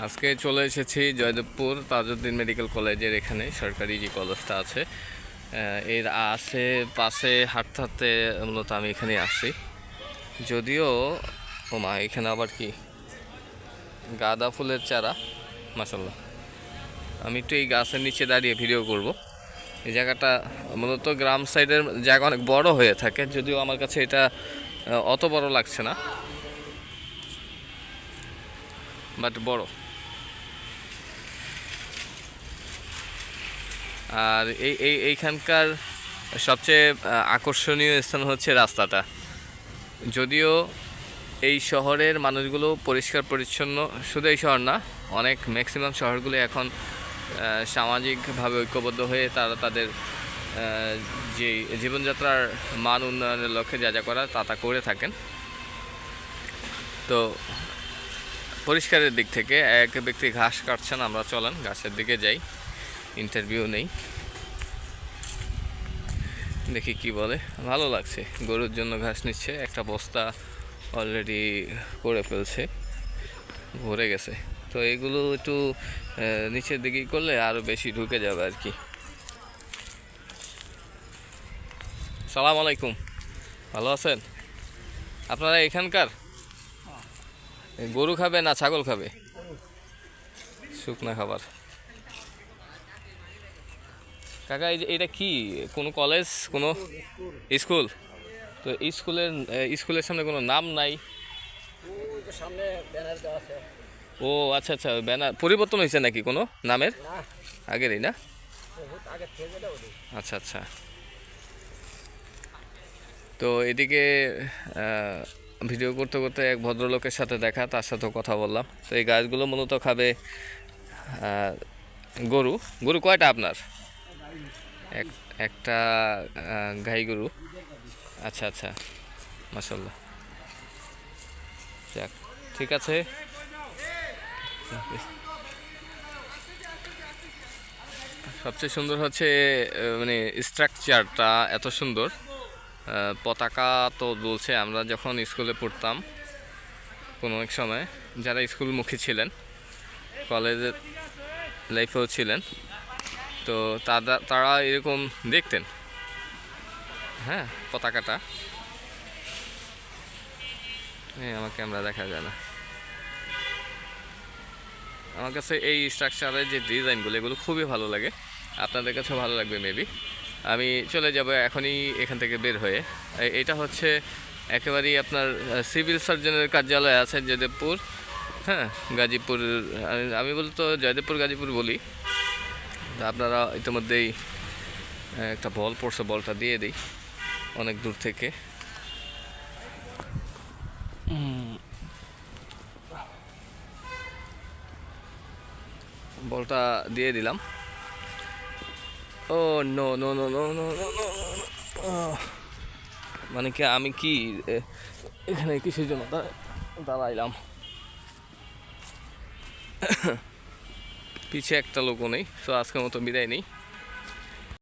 আজকে চলে এসেছি জয়দেবপুর তাজউদ্দিন মেডিকেল কলেজের এখানে সরকারি যে কলেজটা আছে এর পাশে হাঁটতে হাঁটতে মূলত আমি এখানে আসছি। যদিও ওমা এখানে আবার কি গাঁদা ফুলের চারা, মাশাল্লাহ। আমি একটু এই গাছের নিচে দাঁড়িয়ে ভিডিও করব। এই জায়গাটা মূলত গ্রাম সাইডের জায়গা, অনেক বড় হয়ে থাকে, যদিও আমার কাছে এটা অত বড় লাগছে না, বাট বড়। আর এইখানকার সবচেয়ে আকর্ষণীয় স্থান হচ্ছে রাস্তাটা। যদিও এই শহরের মানুষগুলো পরিষ্কার পরিচ্ছন্ন, শুধু এই শহর না, অনেক ম্যাক্সিমাম শহরগুলো এখন সামাজিকভাবে ঐক্যবদ্ধ হয়ে তারা তাদের যে জীবনযাত্রার মান উন্নয়নের লক্ষ্যে যা যা করার তা করে থাকেন। তো পরিষ্কারের দিক থেকে এক ব্যক্তি ঘাস কাটছেন, আমরা চলেন ঘাসের দিকে যাই, ইন্টারভিউ নেই, দেখি কি বলে। ভালো লাগছে, গরুর জন্য ঘাস নিচ্ছে, একটা বস্তা অলরেডি করে ফেলছে, ভরে গেছে। তো এগুলো একটু নিচের দিকে করলে আরও বেশি ঢুকে যাবে আর কি। সালাম আলাইকুম, ভালো আছেন? আপনারা এখানকার? গরু খাবে না ছাগল খাবে? শুকনা খাবার। কাকা এটা কি, কোনো কলেজ, কোনো স্কুল? তো স্কুলের সামনে কোনো নাম নাই? ও আচ্ছা আচ্ছা, ব্যানার পরিবর্তন হয়েছে নাকি কোনো নামের? আগেরই না? আচ্ছা আচ্ছা। তো এদিকে ভিডিও করতে করতে এক ভদ্রলোকের সাথে দেখা, তার সাথেও কথা বললাম। তো এই গাছগুলো মূলত খাবে গরু। গরু কয়টা আপনার? একটা গাই গরু। আচ্ছা আচ্ছা, মাশাল্লাহ। যাক, ঠিক আছে। সবচেয়ে সুন্দর হচ্ছে মানে স্ট্রাকচারটা এত সুন্দর। পতাকা তো দুলছে। আমরা যখন স্কুলে পড়তাম কোনো এক সময়, যারা স্কুলমুখী ছিলেন, কলেজের লাইফেও ছিলেন, তো তারা এরকম দেখতেন, হ্যাঁ, পতাকাটা। আমার ক্যামেরা দেখা যায় না। আমার কাছে এই স্ট্রাকচারের যে ডিজাইনগুলো, এগুলো খুবই ভালো লাগে। আপনাদের কাছেও ভালো লাগবে মেবি। আমি চলে যাব এখনই এখান থেকে বের হয়ে। এটা হচ্ছে একেবারেই আপনার সিভিল সার্জনের কার্যালয় আছে জয়দেবপুর, হ্যাঁ, গাজীপুর। আমি বলতো জয়দেবপুর গাজীপুর বলি। আপনারা ইতিমধ্যেই একটা বল পড়ছে, বলটা দিয়ে দিই অনেক দূর থেকে। বলটা দিয়ে দিলাম। Oh no no no no no no no, মানে কি আমি কি এখানে কিসের জন্য দাঁড়াইলাম? পিছে একটা লোকও নেই। তো আজকের মতো বিদায় নেই।